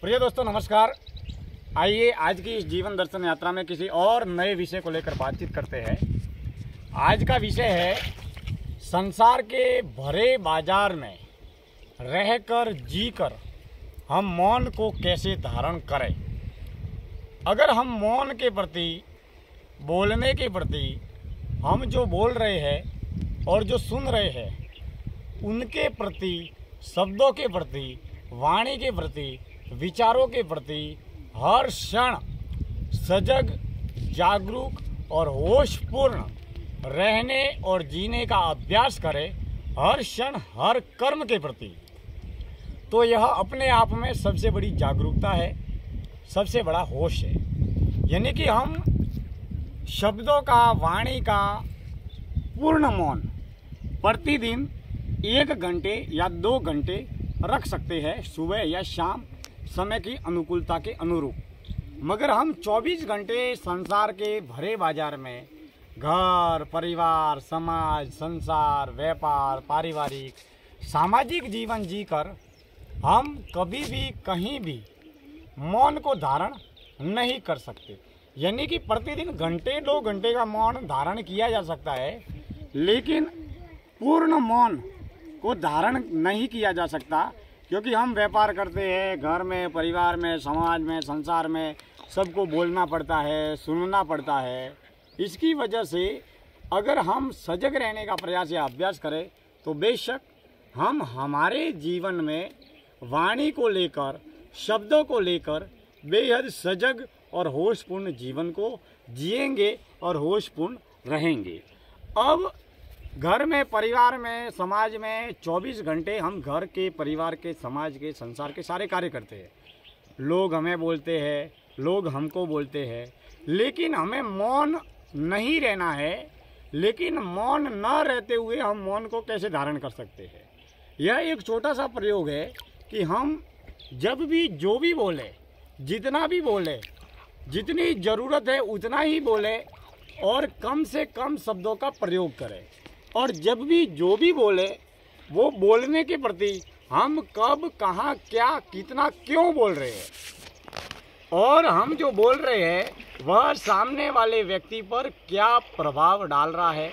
प्रिय दोस्तों नमस्कार। आइए आज की इस जीवन दर्शन यात्रा में किसी और नए विषय को लेकर बातचीत करते हैं। आज का विषय है संसार के भरे बाजार में रहकर जीकर हम मौन को कैसे धारण करें। अगर हम मौन के प्रति, बोलने के प्रति, हम जो बोल रहे हैं और जो सुन रहे हैं उनके प्रति, शब्दों के प्रति, वाणी के प्रति, विचारों के प्रति हर क्षण सजग, जागरूक और होशपूर्ण रहने और जीने का अभ्यास करें, हर क्षण हर कर्म के प्रति, तो यह अपने आप में सबसे बड़ी जागरूकता है, सबसे बड़ा होश है। यानी कि हम शब्दों का, वाणी का पूर्ण मौन प्रतिदिन 1 घंटे या 2 घंटे रख सकते हैं, सुबह या शाम समय की अनुकूलता के अनुरूप। मगर हम 24 घंटे संसार के भरे बाजार में घर, परिवार, समाज, संसार, व्यापार, पारिवारिक, सामाजिक जीवन जीकर हम कभी भी कहीं भी मौन को धारण नहीं कर सकते। यानी कि प्रतिदिन घंटे 2 घंटे का मौन धारण किया जा सकता है, लेकिन पूर्ण मौन को धारण नहीं किया जा सकता, क्योंकि हम व्यापार करते हैं, घर में, परिवार में, समाज में, संसार में सबको बोलना पड़ता है, सुनना पड़ता है। इसकी वजह से अगर हम सजग रहने का प्रयास या अभ्यास करें तो बेशक हम हमारे जीवन में वाणी को लेकर, शब्दों को लेकर बेहद सजग और होशपूर्ण जीवन को जिएंगे और होशपूर्ण रहेंगे। अब घर में, परिवार में, समाज में 24 घंटे हम घर के, परिवार के, समाज के, संसार के सारे कार्य करते हैं। लोग हमें बोलते हैं, लोग हमको बोलते हैं, लेकिन हमें मौन नहीं रहना है। लेकिन मौन न रहते हुए हम मौन को कैसे धारण कर सकते हैं? यह एक छोटा सा प्रयोग है कि हम जब भी जो भी बोले, जितना भी बोले, जितनी ज़रूरत है उतना ही बोले और कम से कम शब्दों का प्रयोग करें। और जब भी जो भी बोले वो बोलने के प्रति हम कब, कहाँ, क्या, कितना, क्यों बोल रहे हैं और हम जो बोल रहे हैं वह सामने वाले व्यक्ति पर क्या प्रभाव डाल रहा है,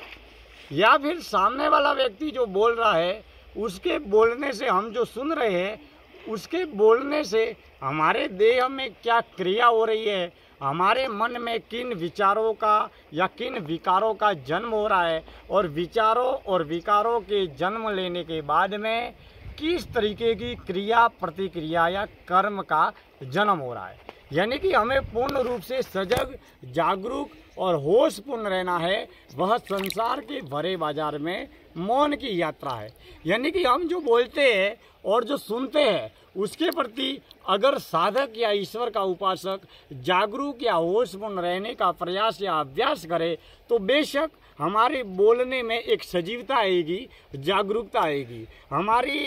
या फिर सामने वाला व्यक्ति जो बोल रहा है उसके बोलने से हम जो सुन रहे हैं उसके बोलने से हमारे देह में क्या क्रिया हो रही है, हमारे मन में किन विचारों का या किन विकारों का जन्म हो रहा है, और विचारों और विकारों के जन्म लेने के बाद में किस तरीके की क्रिया, प्रतिक्रिया या कर्म का जन्म हो रहा है। यानी कि हमें पूर्ण रूप से सजग, जागरूक और होशपूर्ण रहना है। वह संसार के भरे बाजार में मौन की यात्रा है। यानी कि हम जो बोलते हैं और जो सुनते हैं उसके प्रति अगर साधक या ईश्वर का उपासक जागरूक या होशपूर्ण रहने का प्रयास या अभ्यास करे तो बेशक हमारे बोलने में एक सजीवता आएगी, जागरूकता आएगी। हमारी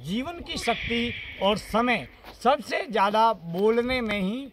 जीवन की शक्ति और समय सबसे ज़्यादा बोलने में ही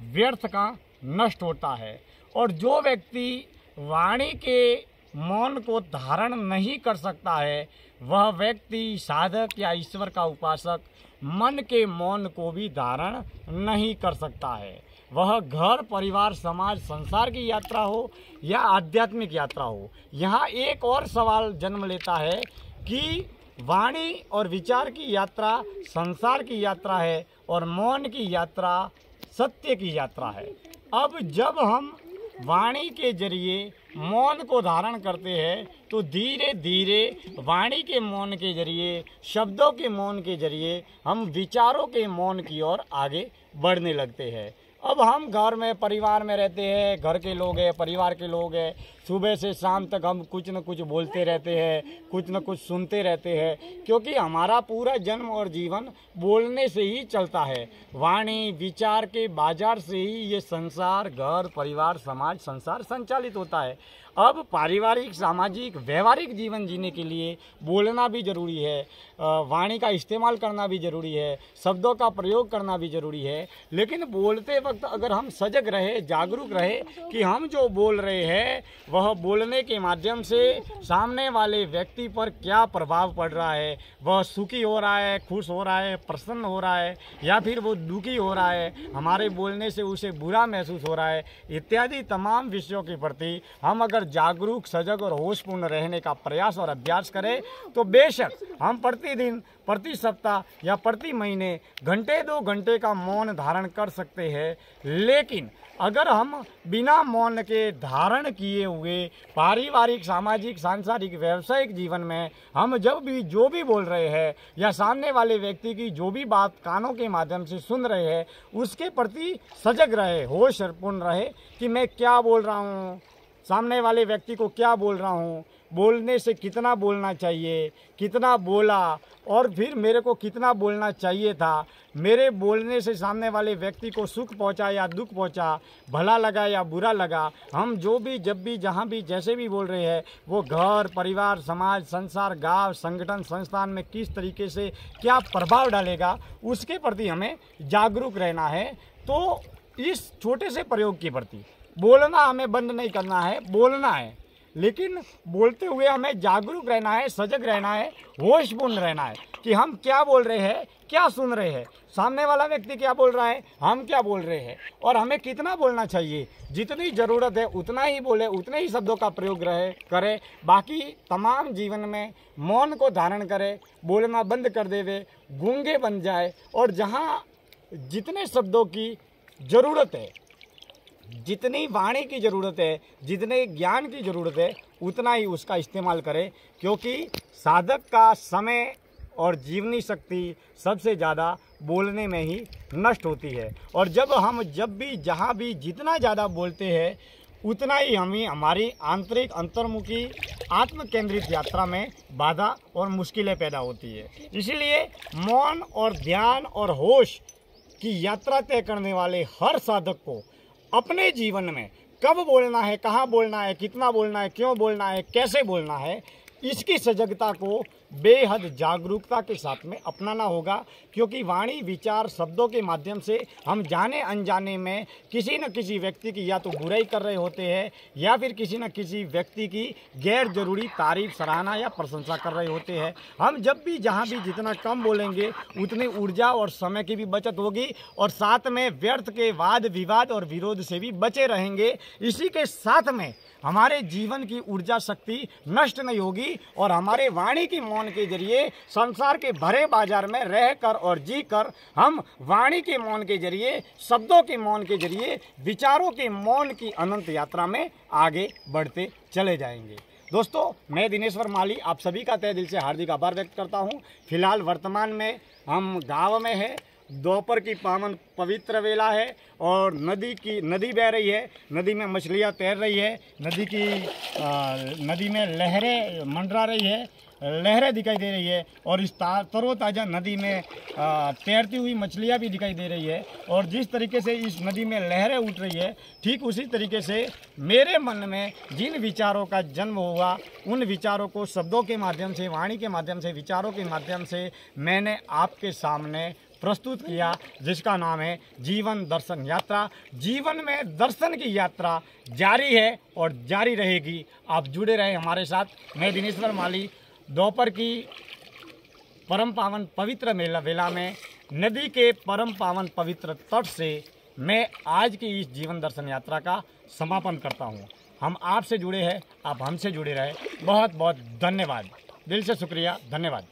व्यर्थ का नष्ट होता है। और जो व्यक्ति वाणी के मौन को धारण नहीं कर सकता है वह व्यक्ति, साधक या ईश्वर का उपासक, मन के मौन को भी धारण नहीं कर सकता है। वह घर, परिवार, समाज, संसार की यात्रा हो या आध्यात्मिक यात्रा हो। यहाँ एक और सवाल जन्म लेता है कि वाणी और विचार की यात्रा संसार की यात्रा है और मौन की यात्रा सत्य की यात्रा है। अब जब हम वाणी के जरिए मौन को धारण करते हैं तो धीरे धीरे वाणी के मौन के जरिए, शब्दों के मौन के जरिए हम विचारों के मौन की ओर आगे बढ़ने लगते हैं। अब हम घर में, परिवार में रहते हैं, घर के लोग हैं, परिवार के लोग हैं, सुबह से शाम तक हम कुछ न कुछ बोलते रहते हैं, कुछ न कुछ सुनते रहते हैं, क्योंकि हमारा पूरा जन्म और जीवन बोलने से ही चलता है। वाणी, विचार के बाजार से ही ये संसार, घर, परिवार, समाज, संसार संचालित होता है। अब पारिवारिक, सामाजिक, व्यवहारिक जीवन जीने के लिए बोलना भी ज़रूरी है, वाणी का इस्तेमाल करना भी ज़रूरी है, शब्दों का प्रयोग करना भी ज़रूरी है। लेकिन बोलते वक्त वक्त अगर हम सजग रहे, जागरूक रहे कि हम जो बोल रहे हैं वह बोलने के माध्यम से सामने वाले व्यक्ति पर क्या प्रभाव पड़ रहा है, वह सुखी हो रहा है, खुश हो रहा है, प्रसन्न हो रहा है, या फिर वो दुखी हो रहा है, हमारे बोलने से उसे बुरा महसूस हो रहा है, इत्यादि तमाम विषयों के प्रति हम अगर जागरूक, सजग और होशपूर्ण रहने का प्रयास और अभ्यास करें तो बेशक हम प्रतिदिन, प्रति सप्ताह या प्रति महीने घंटे 2 घंटे का मौन धारण कर सकते हैं। लेकिन अगर हम बिना मौन के धारण किए हुए पारिवारिक, सामाजिक, सांसारिक, व्यावसायिक जीवन में हम जब भी जो भी बोल रहे हैं या सामने वाले व्यक्ति की जो भी बात कानों के माध्यम से सुन रहे हैं उसके प्रति सजग रहे, होशपूर्ण रहे कि मैं क्या बोल रहा हूँ, सामने वाले व्यक्ति को क्या बोल रहा हूँ, बोलने से कितना बोलना चाहिए, कितना बोला और फिर मेरे को कितना बोलना चाहिए था, मेरे बोलने से सामने वाले व्यक्ति को सुख पहुंचा या दुख पहुंचा, भला लगा या बुरा लगा। हम जो भी, जब भी, जहां भी, जैसे भी बोल रहे हैं वो घर, परिवार, समाज, संसार, गांव, संगठन, संस्थान में किस तरीके से क्या प्रभाव डालेगा उसके प्रति हमें जागरूक रहना है। तो इस छोटे से प्रयोग के प्रति बोलना हमें बंद नहीं करना है, बोलना है, लेकिन बोलते हुए हमें जागरूक रहना है, सजग रहना है, होशपूर्ण रहना है कि हम क्या बोल रहे हैं, क्या सुन रहे हैं, सामने वाला व्यक्ति क्या बोल रहा है, हम क्या बोल रहे हैं और हमें कितना बोलना चाहिए। जितनी ज़रूरत है उतना ही बोले, उतने ही शब्दों का प्रयोग करें। बाकी तमाम जीवन में मौन को धारण करें, बोलना बंद कर देवे, गूंगे बन जाए और जहाँ जितने शब्दों की ज़रूरत है, जितनी वाणी की ज़रूरत है, जितने ज्ञान की ज़रूरत है उतना ही उसका इस्तेमाल करें, क्योंकि साधक का समय और जीवनी शक्ति सबसे ज़्यादा बोलने में ही नष्ट होती है। और जब भी जहाँ भी जितना ज़्यादा बोलते हैं उतना ही हमारी आंतरिक, अंतर्मुखी, आत्म केंद्रित यात्रा में बाधा और मुश्किलें पैदा होती है। इसलिए मौन और ध्यान और होश की यात्रा तय करने वाले हर साधक को अपने जीवन में कब बोलना है, कहाँ बोलना है, कितना बोलना है, क्यों बोलना है, कैसे बोलना है, इसकी सजगता को बेहद जागरूकता के साथ में अपनाना होगा। क्योंकि वाणी, विचार, शब्दों के माध्यम से हम जाने अनजाने में किसी न किसी व्यक्ति की या तो बुराई कर रहे होते हैं या फिर किसी न किसी व्यक्ति की गैर जरूरी तारीफ, सराहना या प्रशंसा कर रहे होते हैं। हम जब भी, जहाँ भी जितना कम बोलेंगे उतनी ऊर्जा और समय की भी बचत होगी और साथ में व्यर्थ के वाद विवाद और विरोध से भी बचे रहेंगे। इसी के साथ में हमारे जीवन की ऊर्जा शक्ति नष्ट नहीं होगी और हमारे वाणी की मौन के जरिए संसार के भरे बाजार में रहकर और जीकर हम वाणी के मौन के जरिए, शब्दों के मौन के जरिए, विचारों के मौन की अनंत यात्रा में आगे बढ़ते चले जाएंगे। दोस्तों, मैं दिनेश्वर माली आप सभी का तहे दिल से हार्दिक आभार व्यक्त करता हूं। फिलहाल वर्तमान में हम गाँव में हैं, दोपहर की पावन पवित्र वेला है और नदी बह रही है, नदी में मछलियाँ तैर रही है, नदी में लहरें मंडरा रही है, लहरें दिखाई दे रही है और इस तरोताज़ा नदी में तैरती हुई मछलियाँ भी दिखाई दे रही है। और जिस तरीके से इस नदी में लहरें उठ रही है, ठीक उसी तरीके से मेरे मन में जिन विचारों का जन्म हुआ उन विचारों को शब्दों के माध्यम से, वाणी के माध्यम से, विचारों के माध्यम से मैंने आपके सामने प्रस्तुत किया, जिसका नाम है जीवन दर्शन यात्रा। जीवन में दर्शन की यात्रा जारी है और जारी रहेगी। आप जुड़े रहे हमारे साथ। मैं दिनेश्वर माली दोपहर की परम पावन पवित्र वेला में नदी के परम पावन पवित्र तट से मैं आज की इस जीवन दर्शन यात्रा का समापन करता हूँ। हम आपसे जुड़े हैं, आप हमसे जुड़े रहे। बहुत बहुत धन्यवाद, दिल से शुक्रिया, धन्यवाद।